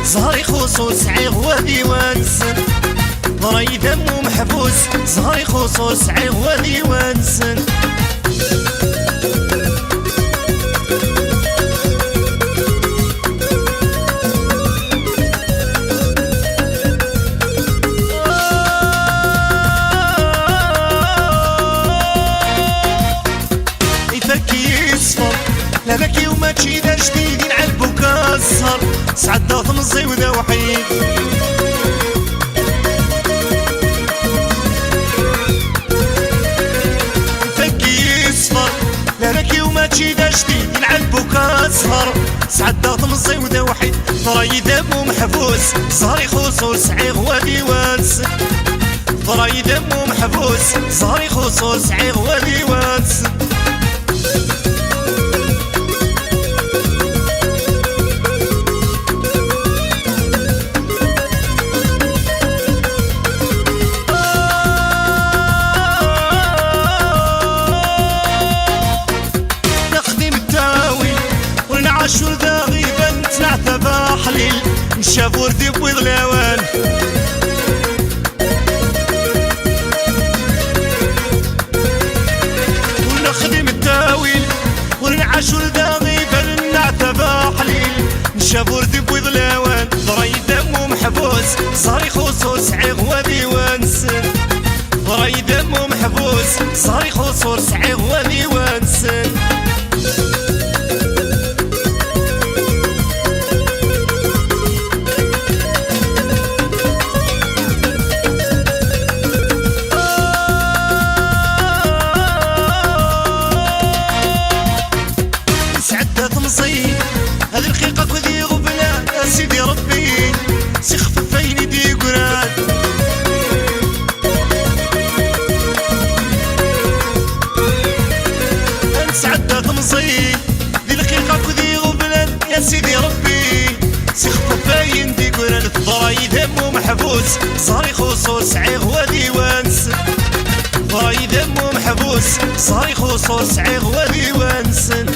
زهري خصوص عيغ ديوانسن ضري دمو محبوس زهري خصوص عيغ ديوانسن يفكي يصفر لا بكي وما تشي ذا جديد ينعلبو كسر سعد ثمزي وذا وحيد يفكي يصفر لا بكي وما تشي ذا جديد ينعلبو كسر سعد ثمزي وذا وحيد ضري دمو محبوس زهري خصوص عيغ وديوانس ضري دمو محبوس زهري خصوص عيغ وديوانس عاشور ذا غيبا تنعت بحليل نشاف وردي بوضلاوان ونخدم التاويل ونعاشور ذا غيبا نعت بحليل نشاف وردي بوضلاوان ضري دمو محبوس صاري خصوص عيغ وديوانسن ضري دمو محبوس صاري خصوص عيغ وديوانسن هذه الخلقة كذي غبلة يا سيدي ربي سخف فيني دي قران انسعد تمصي ذي الخلقة كذي غبلة يا سيدي ربي سخف فين دي قران ضراي دمو محبوس صاري خصوص عيغ وديوانس ضراي دمو محبوس صاري خصوص عيغ وديوانسن